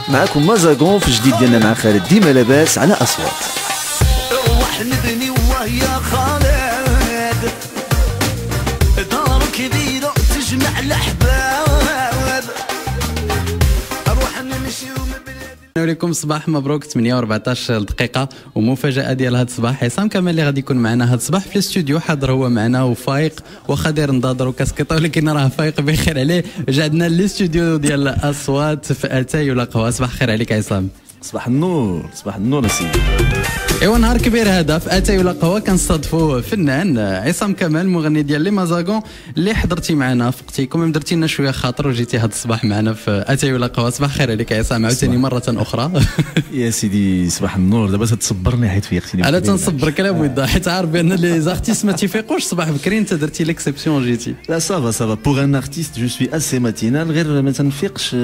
معكم مازاغون في جديد ديالنا مع خالد ديما لاباس على اصوات. روح نبني ويا خالد دار كبيرة تجمع الاحباب روح نمشي عليكم صباح مبروك 8 و14 دقيقة ومفاجأة ديال هذا الصباح. عصام كمال اللي غادي يكون معنا هذا الصباح في الاستوديو حاضر هو معنا وفايق واخا داير نضاضر وكاسكيطه ولكن راه فايق بخير عليه. جعدنا الاستوديو ديال اصوات في اتاي ولا قهوة. صباح خير عليك عصام. صباح النور صباح النور اسيدي. ايوا نهار كبير هذا في اتاي ولا قهوة كنستضيفوا فنان عصام كمال مغني ديال لي مازاغون اللي حضرتي معنا فقتيكم درتي لنا شويه خاطر وجيتي هذا الصباح معنا في اتاي ولا قهوة. صباح خير عليك عصام عاوتاني مره اخرى. يا سيدي صباح النور. دابا تصبرني حيت فيقتيني. انا تنصبرك لا بويض حيت عارف بان لي زارتيست ما تيفيقوش صباح بكري. انت درتي ليكسيبسيون جيتي. لا سافا بوغ ان ارتيست جو سوي اسي ماتينال غير ما تنفيقش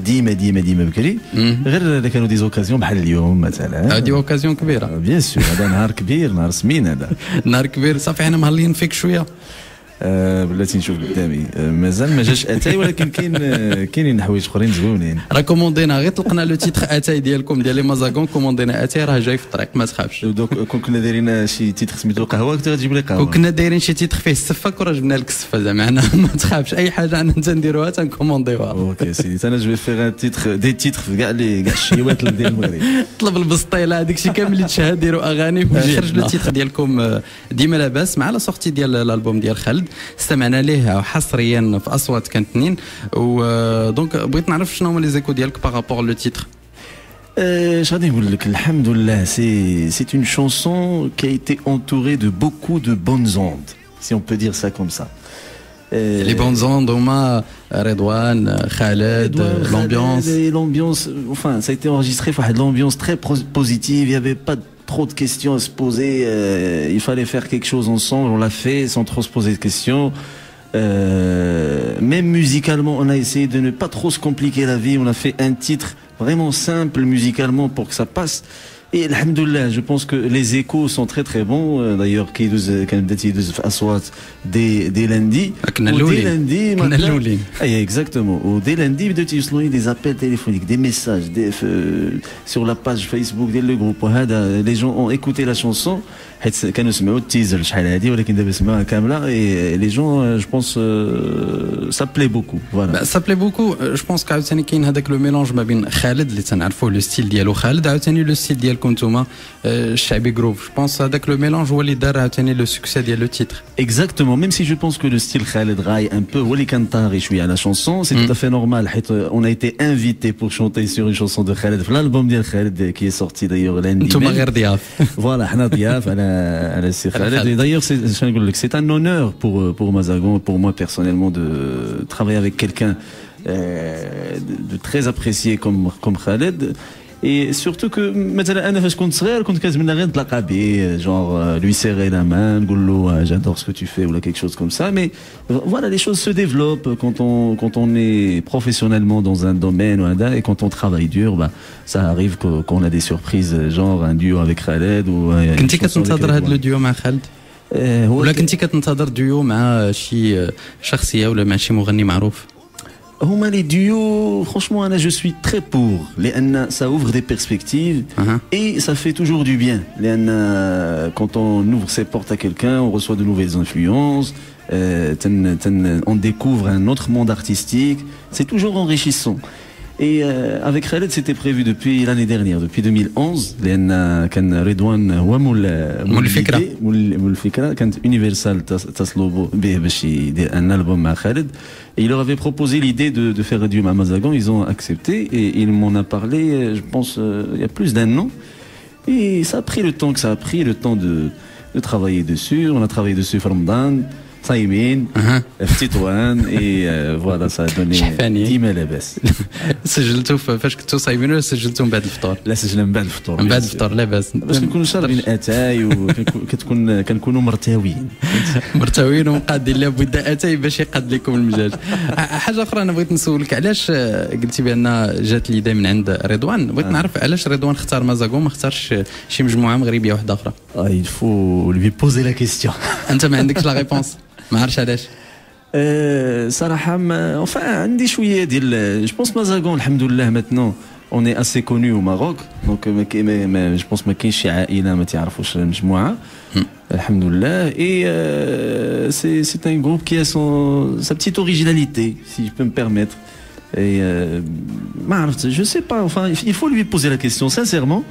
ديما بكري غير اذا كانوا دي زوكازيون بحال اليوم مثلا. هذه اوكازيون كبيره بيان سور. هذا نهار كبير نهار سمين هذا نهار كبير. صافي حنا مهلين فيك شويه. بلاتي نشوف قدامي مازال ما جاش اتاي ولكن كاينين حوايج اخرين زوينين. راه كوموندينا غير طلقنا لو تيتر اتاي ديالكم ديال لي مازاغون كوموندينا اتاي راه جاي في الطريق ما تخافش. دوك كون كنا دايرين شي تيتر سميتو قهوه كنت غتجيب لي قهوه. وكنا دايرين شي تيتر فيه السفه وراه جبنا لك السفه زعما حنا ما تخافش اي حاجه انا تنديروها تنكومونديوها. اوكي سيدي انا جو فيغ ان تيتر دي تيتر في كاع الشيوات ديال المغرب. طلب البسطيله هذيك شي كامل اللي تشهى ديروا اغاني. خرج لو تيتر ديالكم ديما لاباس مع لا سورتي ديال الالبوم ديال خالد استمعنا ليه حصريا في اصوات كانت اثنين دونك بغيت نعرف شنو هما لي زيكو ديالك بارابور لو تيتر. اش غادي نقول لك الحمد لله سي اون شانسون كي ايتي انتوري دو بوكو دو بونز اوند سي اون بو دير سا كوم سا. لي بونز اوند هما رضوان خالد l'ambiance enfin ça a été enregistré pour l'ambiance très positive. Il y avait pas trop de questions à se poser. Il fallait faire quelque chose ensemble. On l'a fait sans trop se poser de questions. Même musicalement, on a essayé de ne pas trop se compliquer la vie. On a fait un titre vraiment simple musicalement pour que ça passe. Et alhamdoulilah, je pense que les échos sont très très bons. D'ailleurs, qui كان بدات يدوز في اصوات دي lundi. دي lundi. Exactement. ودي lundi بدات يوصلوني des appels téléphoniques, des messages sur la page Facebook ديال le groupe. وهذا les gens ont écouté la chanson. حيت كانوا سمعوا التيزر شحال هذه ولكن دابا سمعوها كامله. et les gens je pense ça plaît beaucoup. Voilà. ça plaît beaucoup. je pense كعاوتاني كاين هذاك لو ميلونج ما بين خالد اللي تنعرفوا لو ستيل ديالو خالد عاوتاني لو ستيل ديالكم نتوما الشعبي جروف. je pense هذاك لو ميلونج هو اللي دار عاوتاني لو سوكسي ديال لو تيتر. Exactement. Même si je pense que le style Khaled raille un peu هو اللي كان طاغي شويه على شونسون. c'est tout à fait normal حيت on a été invité pour chanter sur une chanson de Khaled في l'album ديال خالد qui est sorti d'ailleurs lundi. نتوما غير ضياف. voilà حنا ضياف على السي خالد. d'ailleurs شنو نقول لك c'est un honneur pour Mazagon pour moi personnellement de travailler avec quelqu'un de très apprécié comme Khaled. Et surtout que مثلا انا فاش كنت صغير كنت كنتمنى غير نتلاقى به genre lui serrer la main نقول له j'adore ce que tu fais ou quelque chose comme ça. mais voilà les choses se développent quand on est professionnellement dans un domaine et quand on travaille dur ça arrive qu'on a des surprises genre un duo avec Khaled ou كنتي كتنتظر هذا الديو مع خالد ولا كنتي كتنتظر ديو مع شي شخصيه ولا مع شي مغني معروف؟ هما les duos franchement je suis très pour لأن ça ouvre des perspectives et ça fait toujours du bien لأن quand on ouvre ses portes à quelqu'un on reçoit de nouvelles influences. On découvre un autre monde artistique. C'est toujours enrichissant. Et avec Khaled, c'était prévu depuis l'année dernière, depuis 2011. لأن كان رضوان هو مول الفكرة. كانت Universal تصلوا به باش يدير un album مع Khaled. Et il leur avait proposé l'idée de faire un duo à Mazagon. Ils ont accepté et il m'en a parlé, je pense, il y a plus d'un an. Et ça a pris le temps que ça a pris, le temps de travailler dessus. On a travaillé dessus في رمضان. صايمين في تطوان اي فوالا سا دوني ديما لاباس. سجلتوا فاش كنتوا صايمين ولا سجلتوا من بعد الفطور؟ لا سجلنا من بعد الفطور. من بعد الفطور لاباس باش نكونوا شاربين اتاي كنكونوا مرتاويين ومقادين لا بدا اتاي باش يقاد لكم المجاج. حاجه اخرى انا بغيت نسولك علاش قلتي بان جات لي من عند رضوان. بغيت نعرف علاش رضوان اختار مازاغون ما اختارش شي مجموعه مغربيه واحده اخرى؟ il faut lui poser la question. انت ما عندكش لا ريبونس؟ ما عرفتش علاش. صراحة enfin عندي شوية ديال je pense Mazagon الحمد لله maintenant on est assez connu au Maroc donc je pense ما كاينش شي عائلة ما تعرفوش المجموعة الحمد لله et c'est un groupe qui a sa petite originalité si je peux me permettre et je sais pas enfin il faut lui poser la question sincèrement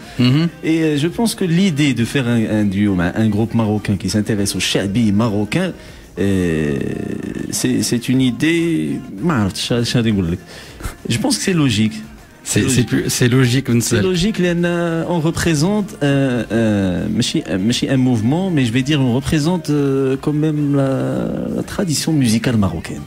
et je pense que l'idée de faire un duo un groupe marocain qui s'intéresse au shabi marocain c'est une idée je pense que c'est logique c'est logique c'est logique on représente un mouvement mais je vais dire on représente quand même la tradition musicale marocaine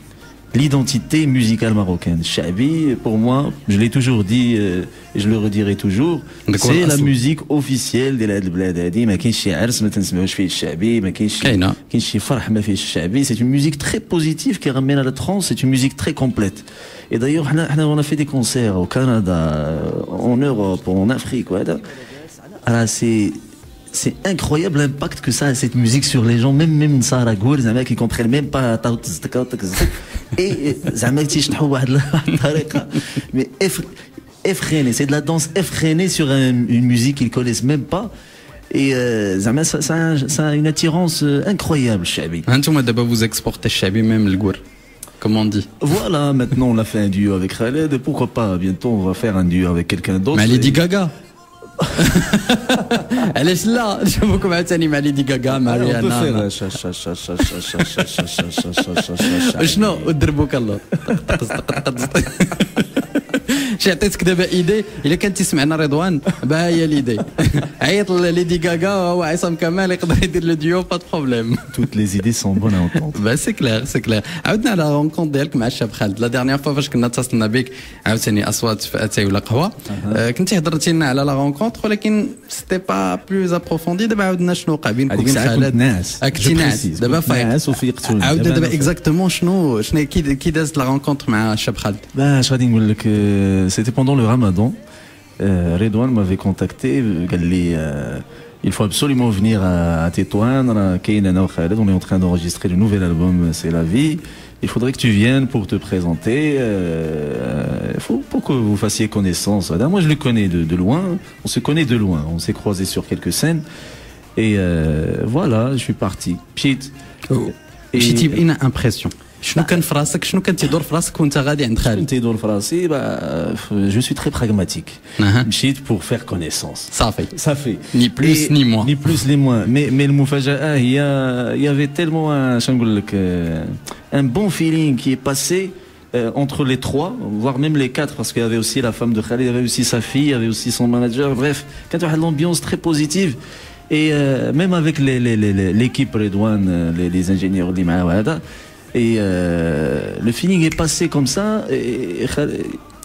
l'identité musicale marocaine. Shabi, pour moi, je l'ai toujours dit et je le redirai toujours, c'est la musique officielle de la bled hadi, ma kaynch shi ars ma تنسمعوش فيه الشعبي, ma kaynch shi فرح ما فيه الشعبي. C'est une musique très positive qui ramène à la trance, c'est une musique très complète. Et d'ailleurs, on a fait des concerts au Canada, en Europe, en Afrique, alors c'est incroyable l'impact que ça a cette musique sur les gens, même Sarah Goul, Zama qui comprennent même pas et Zama mais effréné, c'est de la danse effrénée sur une musique qu'ils connaissent même pas. Et Zama ça a une attirance incroyable, Shabi. D'abord vous exportez Shabi même le gour. Comme on dit. Voilà, maintenant on a fait un duo avec Khaled, pourquoi pas bientôt on va faire un duo avec quelqu'un d'autre. Mais Lady Gaga. علاش لا نشوفكم مع ثاني مع ليدي غاغا مع ريانا شنو ودربوك الله شي عطيتك دابا ايدي الا كان تسمعنا رضوان با هي ليدي عيط ليدي غاغا وهو عصام كمال يقدر يدير لو ديو با دو toutes les idées sont bonnes à entendre با سي كلير عاودنا على رونكونت ديالك مع الشاب خالد لا ديرنيير فوا فاش كنا اتصلنا بك عاوتاني اصوات في اتاي ولا قهوه كنتي هضرتي لنا على لا رونكونت ولكن سيتي با بلوز ابروفوندي دابا عاودنا شنو وقع بينكم وبين خالد كنتي ناعس دابا فايق عاود دابا اكزاكتومون شنو كي دازت لا رونكونت مع الشاب خالد باش غادي نقول لك c'était pendant le Ramadan Redouane m'avait contacté il faut absolument venir à Tétouan Kaynana Khaled on est en train d'enregistrer le nouvel album C'est la vie il faudrait que tu viennes pour te présenter pour que vous fassiez connaissance moi je le connais de loin on se connaît de loin on s'est croisés sur quelques scènes et voilà je suis parti Pchit جيتي بإنا امبرسيون شنو كان في راسك شنو كان تيدور في راسك وانت غادي عند خالد تيدور في راسي je suis très pragmatique مشيت pour faire connaissance صافي ni plus ni moins mais المفاجأة هي il y avait tellement شنو نقول لك un bon feeling qui est passé entre les trois, voire même les quatre, parce qu'il y avait aussi la femme de Khaled, il y avait aussi sa fille, il y avait aussi son manager, bref, quand il y a l'ambiance très positive, et même avec l'équipe Redouane, les ingénieurs et le feeling est passé comme ça, et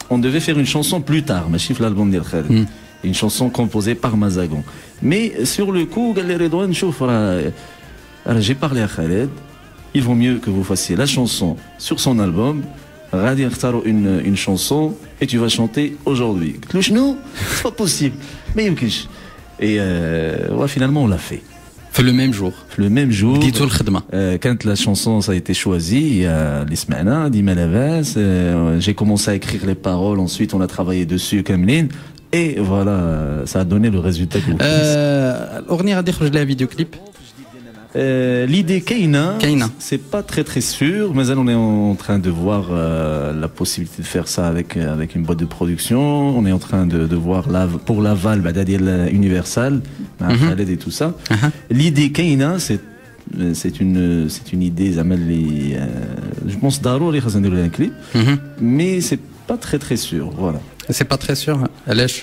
on devait faire une chanson plus tard, ma chiffre l'album de Khaled, une chanson composée par Mazagon. Mais sur le coup, Redouane, j'ai parlé à Khaled, il vaut mieux que vous fassiez la chanson sur son album, une chanson et tu vas chanter aujourd'hui. Non, c'est pas possible. Mais et finalement on l'a fait. Le même jour. Le même jour. Quand la chanson ça a été choisie, les semaines, j'ai commencé à écrire les paroles. Ensuite, on a travaillé dessus comme ligne. Et voilà, ça a donné le résultat que vous connaissez. la vidéoclip. L'idée Kaina, c'est pas très sûr, mais on est en train de voir la possibilité de faire ça avec une boîte de production. On est en train de voir pour l'aval, Universal, Khaled et tout ça. L'idée Kaina, c'est une idée, je pense Daro les un clip, mais c'est pas très sûr, voilà. C'est pas très sûr, Alèche.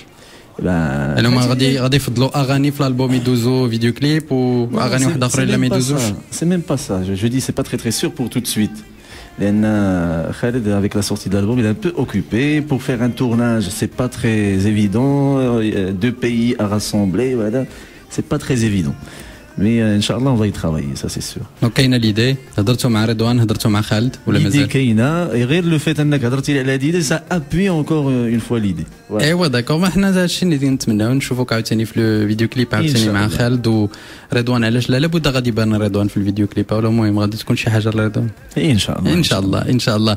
هما غادي يفضلوا اغاني في الالبوم يدوزوا فيديو كليب واغاني واحده اخرى اللي ما يدوزوش c'est même pas ça je dis c'est pas très sûr pour tout de suite لان Khaled avec la sortie de l'album il est un peu occupé pour faire un tournage c'est pas très évident 2 pays à rassembler voilà c'est pas très évident mais inchallah on va y travailler, ça c'est sûr. دونك كاينه ليدي هضرتوا مع رضوان هضرتوا مع خالد ولا l'idée مازال كاينه غير لو فيت انك هضرتي لي على l'idée ça appuie encore une fois l'idée. ايوا داكور ما حنا هذا الشيء اللي نتمناو نشوفوك عاوتاني في الفيديو كليب عاوتاني مع خالد ورضوان. علاش لا لابد غادي يبان رضوان في الفيديو كليب ولا المهم غادي تكون شي حاجه لرضوان ان شاء الله ان شاء الله ان شاء الله.